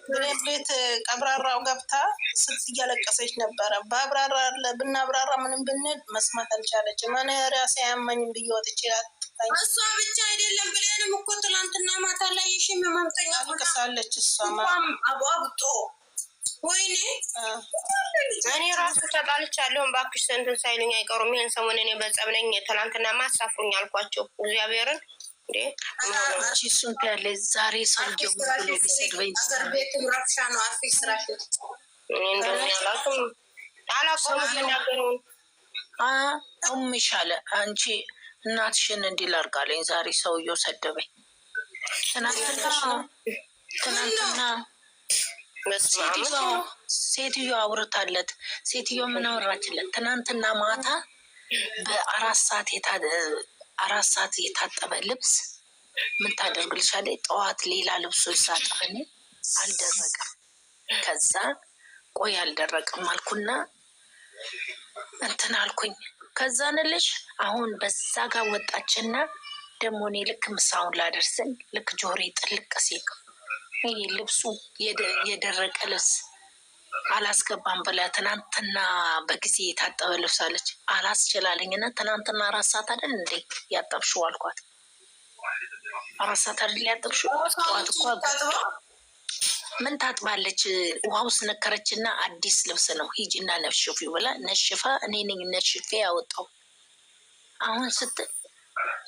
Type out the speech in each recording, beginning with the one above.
ብሬት ቤት ቀብራራው ገብታ ስት እያለቀሰች ነበረ። በአብራራ ብናብራራ ምንም ብንል መስማት አልቻለችም። እኔ ራሴ አያመኝም ብዬ ወጥቼ እሷ ብቻ አይደለም ብሌንም እኮ ትላንትና ማታ ላይ የሽም ማምጠኛ አልቅሳለች። እሷም አቧብጦ ወይኔ እኔ ራሱ ተጣልቻለሁ። እባክሽ እንትን ሳይሉኝ አይቀሩም። ይሄን ሰሞን እኔ በጸብ ነኝ። ትላንትና ማሳፍሩኝ አልኳቸው እግዚአብሔርን እንዴ አንቺ እሱን ታያለሽ። ዛሬ ሰውዬው ብሎ ቢሰድበኝ አገር ቤትም ረብሻ ነው። አርፊ ስራሽ እንደዚህ አላውቅም ይሻለ አንቺ እናትሽን እንዲህ ላድርጋለኝ። ዛሬ ሰውዬው ሰደበኝ። ትናንትና ሴትዮ አውርታለት። ሴትዮ ምን አወራችለት? ትናንትና ማታ በ4 ሰዓት የታጠበ ልብስ ምን ታደርግልሻለች? ጠዋት ሌላ ልብሶች ሳጥበን አልደረቀም። ከዛ ቆይ አልደረቅም አልኩና እንትን አልኩኝ። ከዛ ንልሽ አሁን በዛ ጋር ወጣችና ደግሞ እኔ ልክ ምሳውን ላደርስን ልክ ጆሬ ጥልቅ ሲል ይህ ልብሱ የደረቀ ልብስ አላስገባም ብላ ትናንትና በጊዜ የታጠበ ልብስ አለች አላስችላለኝና ትናንትና 4 ሰዓት አይደል እንዴ ያጠብሽው አልኳት። 4 ሰዓት አይደል ያጠብሽው? ጠዋት እኮ ምን ታጥባለች? ውሃው ስነከረችና አዲስ ልብስ ነው ሂጂና ነሽፊ ብላ ነሽፋ እኔ ነኝ ነሽፌ ያወጣው። አሁን ስትል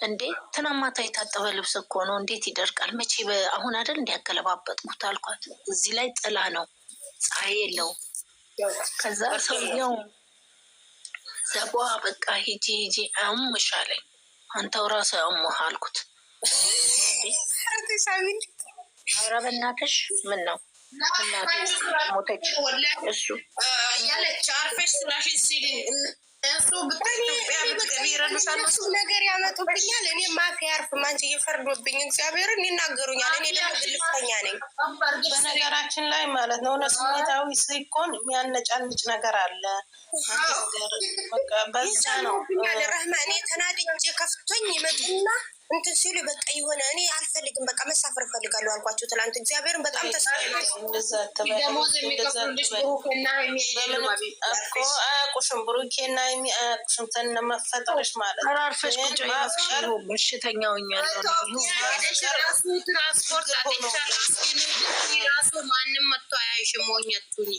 እንዴ ትናማታ የታጠበ ልብስ እኮ ነው እንዴት ይደርቃል? መቼ አሁን አይደል እንዲያገለባበጥኩት አልኳት። እዚህ ላይ ጥላ ነው ፀሐይ የለውም። ከዛ ሰውየው ዘቧ በቃ ሂጂ አሙሻለኝ። አንተው ራስህ አሙህ አልኩት። ኧረ በእናትሽ ምን ነው እናትሽ ሞተች እሱ ያለች አርፈሽ ስራሽ ሲል እሱ ብትኢትዮጵያ ነገር ያመጡብኛል። እኔ ማፊ ያርፍ ማንቺ እየፈርዶብኝ እግዚአብሔርን ይናገሩኛል። እኔ ደግሞ ግልፍተኛ ነኝ። በነገራችን ላይ ማለት ነው ስሜታዊ ሲኮን የሚያነጫንጭ ነገር አለ። በዛ ነው ረህማ እኔ ተናድጄ ከፍቶኝ ይመጡና እንትን ሲሉ በቃ የሆነ እኔ አልፈልግም በቃ መሳፈር እፈልጋለሁ አልኳቸው። ትላንት እግዚአብሔርን በጣም ደሞዝ የሚከፍሉልሽ ብሩኬና አያውቁሽም። ብሩኬና አያውቁሽም ተነመፈጠርሽ ማለት ነው። አራርፈሽ ቁጭ በሽተኛውኛለሁ ትራንስፖርት ራሱ ማንም መጥቶ አያይሽም። ሞኘቱኝ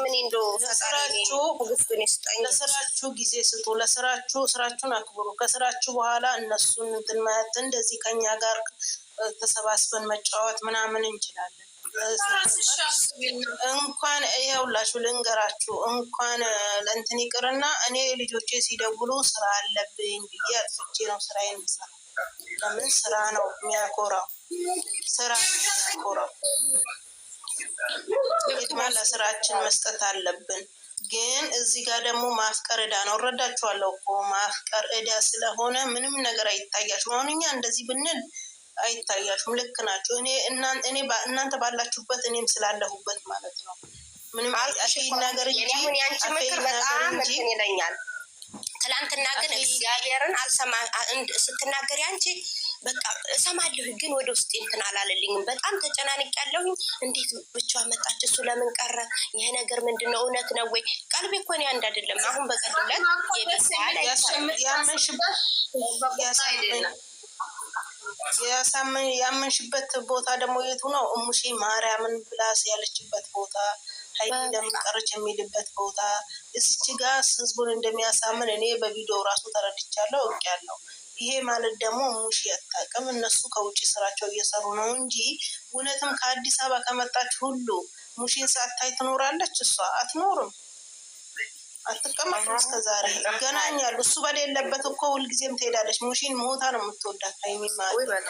ምን እንዶ ለስራችሁ ጊዜ ስጡ። ለስራችሁ ስራችሁን አክብሩ። ከስራችሁ በኋላ እነሱን እንትን ማለት እንደዚህ ከኛ ጋር ተሰባስበን መጫወት ምናምን እንችላለን። እንኳን ይኸውላችሁ ልንገራችሁ እንኳን ለእንትን ይቅርና እኔ ልጆቼ ሲደውሉ ስራ አለብኝ ብዬ አጥፍቼ ነው ስራዬን የምሰራው። ለምን ስራ ነው የሚያኮራው። ስራ የሚያኮራው ቅድማ ለስራችን መስጠት አለብን። ግን እዚህ ጋር ደግሞ ማፍቀር ዕዳ ነው። እረዳችኋለሁ እኮ ማፍቀር ዕዳ ስለሆነ ምንም ነገር አይታያችሁም። አሁን እኛ እንደዚህ ብንል አይታያችሁም። ልክ ናቸው። እኔ እናንተ ባላችሁበት እኔም ስላለሁበት ማለት ነው። ምንም ነገር ያንቺ ምክር በጣም እንትን ይለኛል። ትላንትና ግን እግዚአብሔርን አልሰማ ስትናገር ያንቺ በቃ እሰማለሁ ግን ወደ ውስጥ እንትን አላለልኝም። በጣም ተጨናንቅ ያለሁኝ። እንዴት ብቻዋን መጣች? እሱ ለምን ቀረ? ይሄ ነገር ምንድነው? እውነት ነው ወይ? ቀልቤ እኮ እኔ አንድ አይደለም። አሁን በቀደም ያመንሽበት ቦታ ደግሞ የቱ ነው? እሙሼ ማርያምን ብላስ ያለችበት ቦታ ሀይል ለምን ቀረች የሚልበት ቦታ እዚች ጋር ህዝቡን እንደሚያሳምን እኔ በቪዲዮ ራሱ ተረድቻለሁ፣ አውቄያለሁ። ይሄ ማለት ደግሞ ሙሽ ያጣቀም እነሱ ከውጭ ስራቸው እየሰሩ ነው እንጂ እውነትም ከአዲስ አበባ ከመጣች ሁሉ ሙሽን ሳታይ ትኖራለች? እሷ አትኖርም፣ አትቀመጥም። እስከዛሬ ይገናኛሉ። እሱ በሌለበት እኮ ሁልጊዜም ትሄዳለች። ሙሽን ሞታ ነው የምትወዳት የሚማለት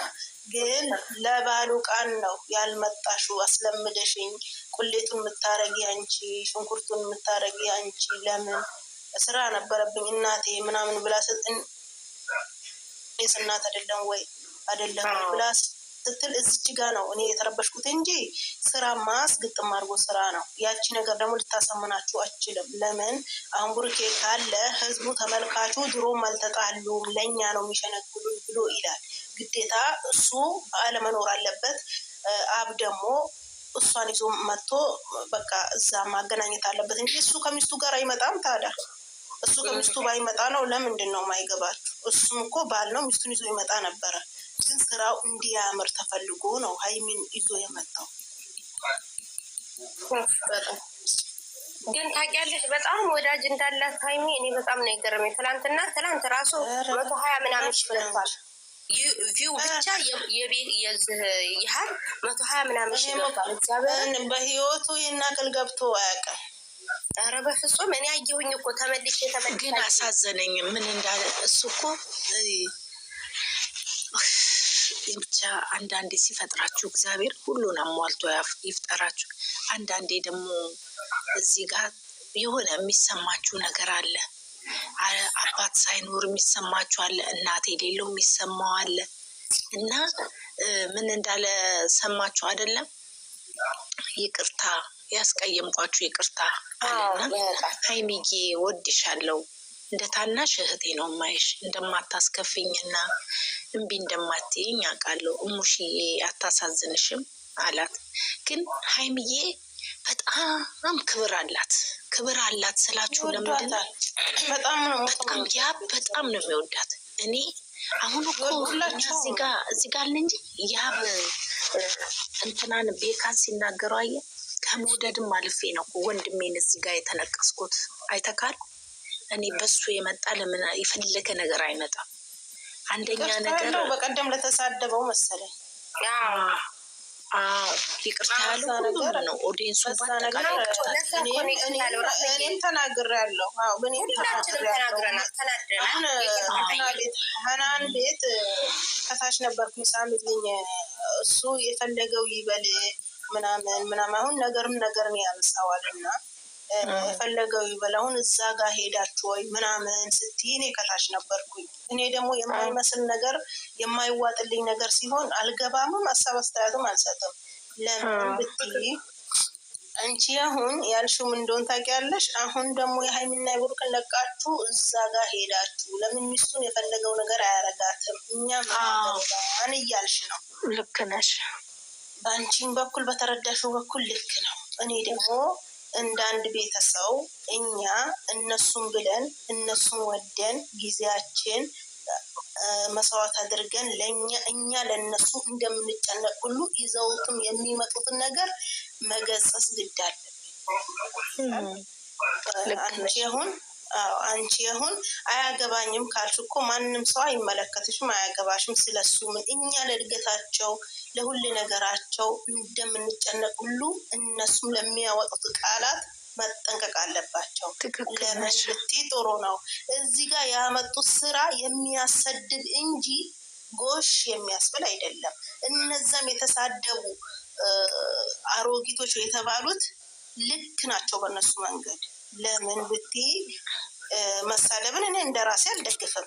ግን ለባሉ ቃን ነው ያልመጣሽው። አስለምደሽኝ ቁሌቱን የምታረጊ አንቺ፣ ሽንኩርቱን የምታረጊ አንቺ። ለምን ስራ ነበረብኝ እናቴ ምናምን ብላ እናት አይደለም ወይ አይደለም ብላ ስትል እዚች ጋ ነው እኔ የተረበሽኩት እንጂ ስራ ግጥም አድርጎ ስራ ነው። ያቺ ነገር ደግሞ ልታሰምናችሁ አችልም። ለምን አሁን ብሩኬ ካለ ህዝቡ ተመልካቹ ድሮም አልተጣሉም ለእኛ ነው የሚሸነግሉን ብሎ ይላል። ግዴታ እሱ አለመኖር አለበት። አብ ደግሞ እሷን ይዞ መጥቶ በቃ እዛ ማገናኘት አለበት እንጂ እሱ ከሚስቱ ጋር አይመጣም። ታዲያ እሱ ከሚስቱ ባይመጣ ነው ለምንድን ነው ማይገባችሁ? እሱም እኮ ባል ነው፣ ሚስቱን ይዞ ይመጣ ነበረ። ግን ስራው እንዲያምር ተፈልጎ ነው ሀይሚን ይዞ የመጣው። ግን ታውቂያለሽ በጣም ወዳጅ እንዳላት ሀይሚ እኔ በጣም ነው የገረመኝ። ትላንት ራሱ 120 ምናምን ሺህ ገብቷል ቪው ብቻ ይህል 120 ምናምን ሺህ ገብቷል። በህይወቱ ይናክል ገብቶ አያውቅም። ኧረ በፍጹም እኔ አየሁኝ እኮ ተመልሼ ግን አሳዘነኝ። ምን እንዳለ እሱ እኮ ብቻ አንዳንዴ ሲፈጥራችሁ እግዚአብሔር ሁሉን አሟልቶ ይፍጠራችሁ። አንዳንዴ ደግሞ እዚህ ጋር የሆነ የሚሰማችሁ ነገር አለ። አባት ሳይኖር የሚሰማችሁ አለ፣ እናት የሌለው የሚሰማው አለ። እና ምን እንዳለ ሰማችሁ አይደለም? ይቅርታ ያስቀየምኳችሁ ይቅርታ አለና ሀይሚዬ ወድሻለሁ፣ እንደ ታናሽ እህቴ ነው ማይሽ፣ እንደማታስከፍኝና እምቢ እንደማትይኝ አውቃለሁ። እሙሽዬ አታሳዝንሽም አላት። ግን ሀይሚዬ በጣም ክብር አላት ስላችሁ ለምንድን ነው? በጣም ነው የሚወዳት። እኔ አሁን እኮ እዚህ ጋር እንጂ ያብ እንትናን ቤካን ሲናገረው አየ ከመውደድም አልፌ ነው ወንድሜን እዚህ ጋር የተነቀስኩት። አይተካል። እኔ በሱ የመጣ ለምን የፈለገ ነገር አይመጣም። አንደኛ ነገር በቀደም ለተሳደበው መሰለኝ ይቅርታ ያለው ሁሉም ነው። ኦዲየንሱ ባጠቃላይ እኔም ተናግሬያለሁ። ሀናን ቤት ከታች ነበርኩኝ ሳምልኝ እሱ የፈለገው ይበል ምናምን አሁን ነገርን ያነሳዋል እና የፈለገው ይበል። አሁን እዛ ጋር ሄዳችሁ ወይ ምናምን ስትይ እኔ ከታች ነበርኩኝ። እኔ ደግሞ የማይመስል ነገር የማይዋጥልኝ ነገር ሲሆን አልገባምም፣ ሀሳብ አስተያየትም አልሰጥም። ለምን ብትይ አንቺ አሁን ያልሽው ምን እንደሆነ ታውቂያለሽ። አሁን ደግሞ የሀይሚና የብሩክን ለቃችሁ እዛ ጋር ሄዳችሁ ለምን ሚስቱን የፈለገው ነገር አያረጋትም? እኛም ማን እያልሽ ነው? ልክ ነሽ። በአንቺም በኩል በተረዳሽው በኩል ልክ ነው። እኔ ደግሞ እንደ አንድ ቤተሰብ እኛ እነሱን ብለን እነሱን ወደን ጊዜያችን መስዋዕት አድርገን እኛ ለእነሱ እንደምንጨነቅ ሁሉ ይዘውትም የሚመጡትን ነገር መገሰጽ ግድ አለብን። አንቺ አሁን አያገባኝም ካልሽ እኮ ማንም ሰው አይመለከትሽም፣ አያገባሽም ስለሱ ምን። እኛ ለእድገታቸው ለሁሉ ነገራቸው እንደምንጨነቅ ሁሉ እነሱም ለሚያወጡት ቃላት መጠንቀቅ አለባቸው። ለምን ብትይ ጥሩ ነው። እዚህ ጋር ያመጡት ስራ የሚያሰድብ እንጂ ጎሽ የሚያስብል አይደለም። እነዛም የተሳደቡ አሮጊቶች የተባሉት ልክ ናቸው በእነሱ መንገድ። ለምን ብትይ መሳደብን እኔ እንደራሴ አልደግፍም፣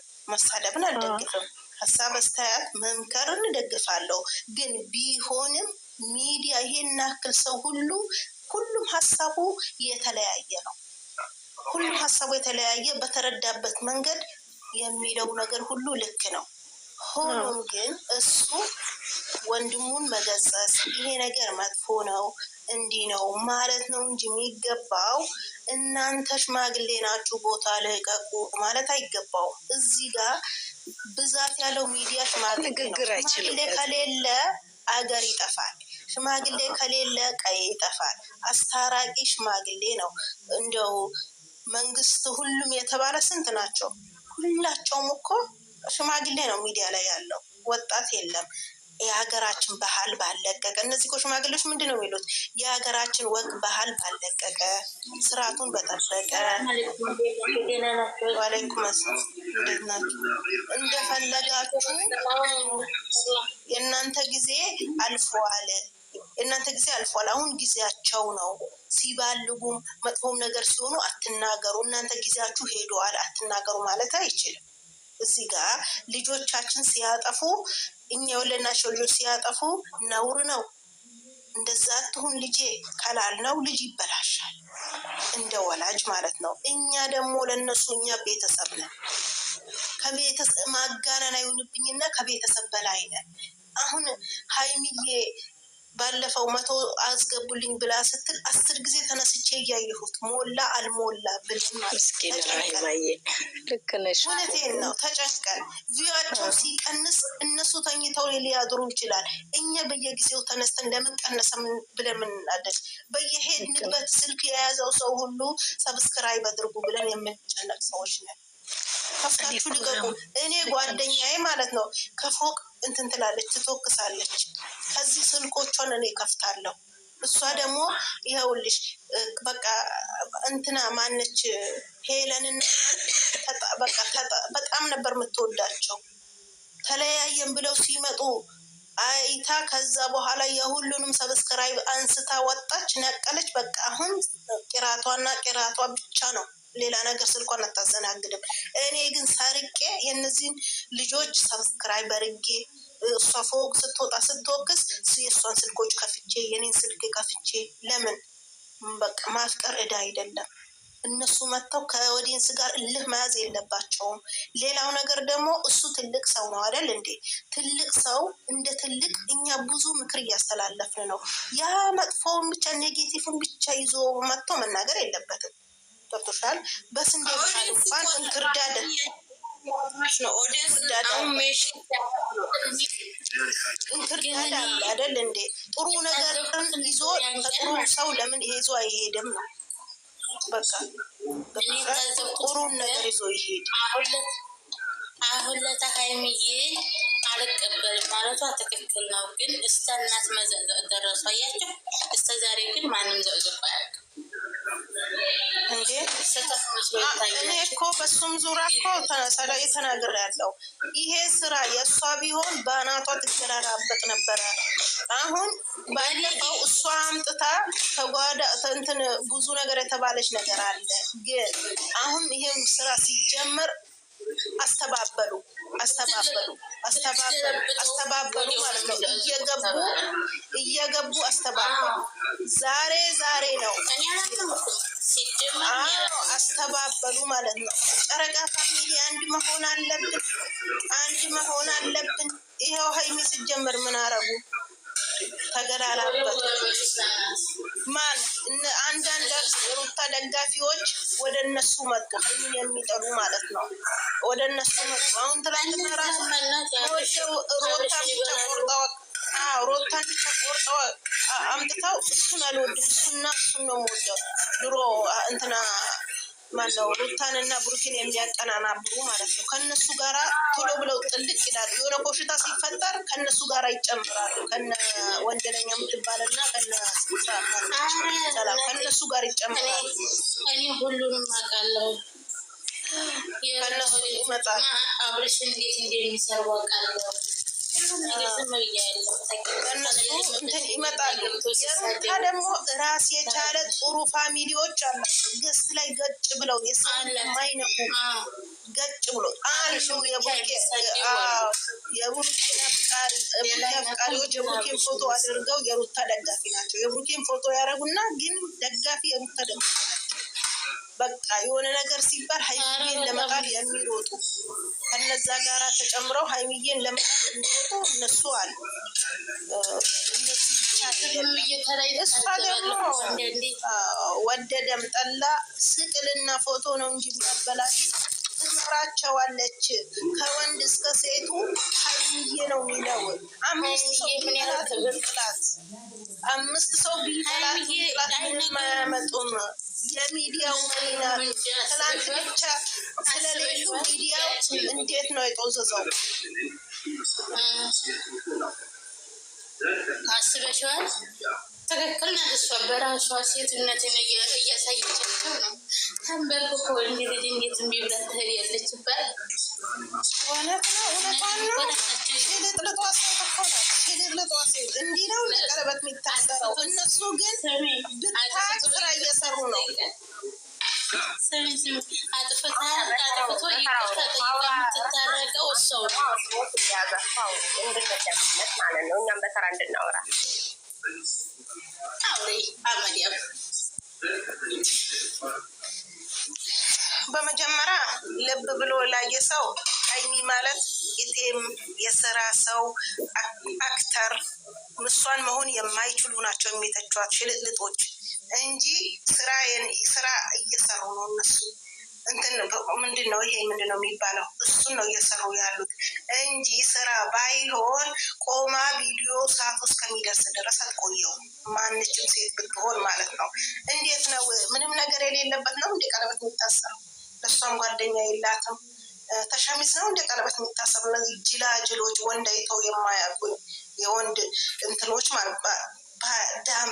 ሀሳብ አስተያየት መምከርን እደግፋለሁ። ግን ቢሆንም ሚዲያ ይሄን ያክል ሰው ሁሉም ሀሳቡ የተለያየ ነው። ሁሉም ሀሳቡ የተለያየ በተረዳበት መንገድ የሚለው ነገር ሁሉ ልክ ነው። ሆኖም ግን እሱ ወንድሙን መገሰጽ ይሄ ነገር መጥፎ ነው እንዲህ ነው ማለት ነው እንጂ የሚገባው እናንተ ሽማግሌ ናችሁ ቦታ ልቀቁ ማለት አይገባውም። እዚህ ጋር ብዛት ያለው ሚዲያ ሽማግሌ ነው። ሽማግሌ ከሌለ አገር ይጠፋል። ሽማግሌ ከሌለ ቀይ ይጠፋል። አስታራቂ ሽማግሌ ነው። እንደው መንግስት ሁሉም የተባለ ስንት ናቸው? ሁላቸውም እኮ ሽማግሌ ነው ሚዲያ ላይ ያለው፣ ወጣት የለም። የሀገራችን ባህል ባለቀቀ፣ እነዚህ እኮ ሽማግሌዎች ምንድን ነው የሚሉት? የሀገራችን ወግ ባህል ባለቀቀ፣ ስርዓቱን በጠበቀ። ዋሌይኩም ሰላም፣ እንዴት ናችሁ? እንደፈለጋችሁ የእናንተ ጊዜ አልፏል። አሁን ጊዜያቸው ነው። ሲባልጉም መጥፎም ነገር ሲሆኑ አትናገሩ። እናንተ ጊዜያችሁ ሄደዋል አትናገሩ ማለት አይችልም። እዚህ ጋር ልጆቻችን ሲያጠፉ እኛ የወለድናቸው ልጆች ሲያጠፉ ነውር ነው። እንደዛ አትሁን ልጄ ካላልነው ልጅ ይበላሻል፣ እንደ ወላጅ ማለት ነው። እኛ ደግሞ ለእነሱ እኛ ቤተሰብ ነን። ከቤተሰብ ማጋነን አይሆንብኝና ከቤተሰብ በላይ ነን። አሁን ሀይሚዬ ባለፈው 100 አስገቡልኝ ብላ ስትል 10 ጊዜ ተነስቼ እያየሁት ሞላ አልሞላ ብልም እውነቴን ነው። ተጨንቀን ቪዋቸው ሲቀንስ እነሱ ተኝተው ሊያድሩ ይችላል። እኛ በየጊዜው ተነስተን ለምን ቀነሰ ብለን ምንናደድ? በየሄድንበት ስልክ የያዘው ሰው ሁሉ ሰብስክራይብ አድርጉ ብለን የምንጨነቅ ሰዎች ነን። ከፍታችሁ ልቀቁ። እኔ ጓደኛዬ ማለት ነው ከፎቅ እንትን ትላለች፣ ትቶክሳለች። ከዚህ ስልኮቿን እኔ ከፍታለሁ። እሷ ደግሞ ይኸውልሽ በቃ እንትና ማነች ሄለንን በቃ በጣም ነበር የምትወዳቸው። ተለያየን ብለው ሲመጡ አይታ ከዛ በኋላ የሁሉንም ሰብስክራይብ አንስታ ወጣች፣ ነቀለች። በቃ አሁን ቂራቷና ቂራቷ ብቻ ነው፣ ሌላ ነገር ስልኳን አታዘናግድም። እኔ ግን ሰርቄ የእነዚህን ልጆች ሰብስክራይብ አድርጌ እሷ ፎቅ ስትወጣ ስትወቅስ የእሷን ስልኮች ከፍቼ የኔን ስልክ ከፍቼ ለምን በቃ ማፍቀር ዕዳ አይደለም። እነሱ መጥተው ከኦዲየንስ ጋር እልህ መያዝ የለባቸውም። ሌላው ነገር ደግሞ እሱ ትልቅ ሰው ነው አይደል እንዴ? ትልቅ ሰው እንደ ትልቅ እኛ ብዙ ምክር እያስተላለፍን ነው። ያ መጥፎውን ብቻ ኔጌቲቭን ብቻ ይዞ መጥቶ መናገር የለበትም። ገብቶሻል? በስንዴ መሀል እንኳን እንክርዳድ አለ አይደል እንዴ? ጥሩ ነገርን ይዞ ከጥሩ ሰው ለምን ይዞ አይሄድም ነው በቃ ጥሩን ነገር ይዞ ይሄድ። አሁን ለተሀይሚዬ አልቀበልም ማለቷ ትክክል ነው፣ ግን እስከ እናት መዘቅዘቅ ደረሱ። አያቸው እስከ ዛሬ ግን ማንም ዘቅዝቆ አያውቅም። እንዴ እኔ እኮ በሱም ዙሪያ እኮ ተናግሬ ያለው ይሄ ስራ የእሷ ቢሆን በአናቷ ትገላራበጥ ነበረ። አሁን ባለፈው እሷ አምጥታ ተጓዳ እንትን ብዙ ነገር የተባለች ነገር አለ። ግን አሁን ይሄም ስራ ሲጀመር አስተባበሉ ማለት ነው። እየገቡ አስተባበሉ። ዛሬ ነው አስተባበሉ ማለት ነው። ጨረቃ ፋሚሊ አንድ መሆን አለብን። ይኸው ሀይሚ ሲጀመር ምን አረጉ? ተገላላበት። ማን አንዳንድ ሩታ ደጋፊዎች ወደ እነሱ መጡ፣ ሀይሚን የሚጠሉ ማለት ነው። ወደ እነሱ መጡ። አሁን ትላንትና ራሱ ሮታን ብቻ ቆርጠው አምጥተው እሱን አልወድም እሱን ነው የምወደው። ድሮ እንትና ማነው ሩታንና ብሩኬን የሚያቀናናብሩ ማለት ነው። ከነሱ ጋራ ቶሎ ብለው ጥልቅ ይላሉ። የሆነ ኮሽታ ሲፈጠር ከነሱ ጋራ ይጨምራሉ። ከነ ወንጀለኛ የምትባልና ከነ ሰላም ከነሱ ጋር ይጨምራሉ። እኔ ሁሉንም አውቃለሁ። ከነሱ ይመጣል። አብረሽ እንዴት እንደሚሰሩ አውቃለሁ። እንትን ይመጣሉ። የሩታ ደግሞ ራስ የቻለ ጥሩ ፋሚሊዎች አላቸው። ገስት ላይ ገጭ ብለው የሰውን የማይነኩ ገጭ ብሎ አንዱ የቡሩኬን አፍቃሪዎች የቡሩኬን ፎቶ አድርገው የሩታ ደጋፊ ናቸው። የቡሩኬን ፎቶ ያደረጉና ግን ደጋፊ የሩታ ደጋፊ በቃ የሆነ ነገር ሲባል ሀይሚዬን ለመቃል የሚሮጡ ከነዛ ጋራ ተጨምረው ሀይሚዬን ለመቃል የሚሮጡ እነሱ አሉ። እሷ ደግሞ ወደደም ጠላ ስቅልና ፎቶ ነው እንጂ የሚያበላሽ ትኖራቸዋለች። ከወንድ እስከ ሴቱ ሀይሚዬ ነው የሚለው። 5 ሰው ቢላት ብጥላት 5 ሰው ቢላት ምንም አያመጡም። የሚዲያው መሪና ትናንት ብቻ ስለሌሉ ሚዲያው እንዴት ነው የጦዘዘው? አስበሽዋል? ትክክል ናት። እሷ በራሷ ሴትነትን እያሳየቻቸው ነው። ተንበርክኮ እንዲ ልጅ እንዴት እምቢ ብላ ትሄድ ያለችበት እውነቷን ነው። ሽልጥልጧ ሴት እኮ ናት። ሽልጥልጧ ሴት እንዲህ ነው ለቀለበት የሚታሰረው። እነሱ ግን ብታቅ ስራ እየሰሩ ነው። አጥፍቶ ይቅርታ ጠይቃ የምትታረቀው እሰው ነው። ማለት ነው። እኛም በተራ እንድናወራ አመዲያ በመጀመሪያ ልብ ብሎ ላየ ሰው ሀይሚ ማለት ኢቴም የስራ ሰው አክተር እሷን መሆን የማይችሉ ናቸው የሚተቿት ሽልጥልጦች እንጂ ስራ እየሰሩ ነው እነሱ። እንትን ምንድን ነው ይሄ ምንድን ነው የሚባለው? እሱን ነው እየሰሩ ያሉት እንጂ ስራ ባይሆን ቆማ ቪዲዮ ሰዓቱ እስከሚደርስ ድረስ አትቆየውም። ማንችም ሴት ብትሆን ማለት ነው። እንዴት ነው ምንም ነገር የሌለበት ነው እንደ ቀለበት የሚታሰረው? ለእሷም ጓደኛ የላትም። ተሸሚዝ ነው እንደ ቀለበት የሚታሰሩ እነዚህ ጅላጅሎች፣ ወንድ አይተው የማያውቁ የወንድ እንትኖች ማለት በዳም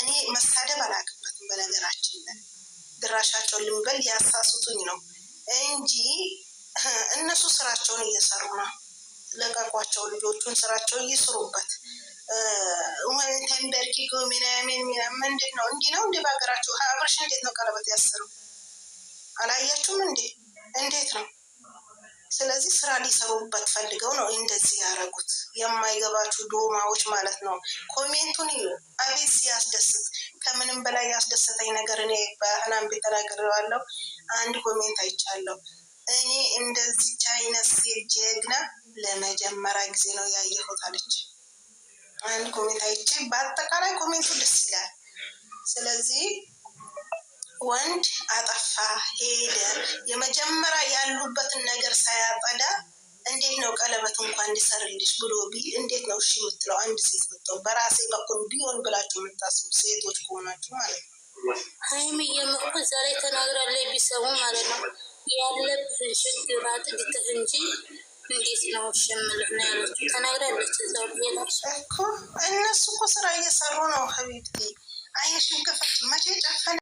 እኔ መሳደብ አላውቅበትም በነገራችን ላይ ድራሻቸውን ልንበል ያሳሱቱኝ ነው እንጂ እነሱ ስራቸውን እየሰሩ ነው። ለቀቋቸው፣ ልጆቹን ስራቸውን እየሰሩበት። ተንበርኪኮ ምናምን ምንድን ነው እንዲህ ነው እንደ በሀገራቸው። አብርሽ እንዴት ነው ቀለበት ያሰሩ? አላያችሁም እንዴ? እንዴት ነው? ስለዚህ ስራ ሊሰሩበት ፈልገው ነው እንደዚህ ያደረጉት። የማይገባችሁ ዶማዎች ማለት ነው። ኮሜንቱን እዩ። አቤት ሲያስደስት! ከምንም በላይ ያስደሰተኝ ነገር እኔ በህናን ቤት ተናግሬዋለሁ። አንድ ኮሜንት አይቻለሁ። እኔ እንደዚች አይነት ሴት ጀግና ለመጀመሪያ ጊዜ ነው ያየሁት አለች። አንድ ኮሜንት አይቼ፣ በአጠቃላይ ኮሜንቱ ደስ ይላል። ስለዚህ ወንድ አጠፋ ሄደ፣ የመጀመሪያ ያሉበትን ነገር ሳያጠዳ እንዴት ነው ቀለበት እንኳን እንዲሰርልሽ ብሎ ቢል እንዴት ነው እሺ የምትለው? አንድ ሴት ብትሆን በራሴ በኩል ቢሆን ብላችሁ የምታስቡ ሴቶች ከሆናችሁ ማለት ነው። ሀይሚዬም እኮ እዛ ላይ ተናግራለች፣ ቢሰሙ ማለት ነው። ያለብህን ችግር አጥግተህ እንጂ እንዴት ነው እሺ የምልህ ነው ያለችው። ተናግራለች እዛ እኮ። እነሱ እኮ ስራ እየሰሩ ነው። ሀቢብቲ አይንሽን ክፈት። መቼ ጨፈነ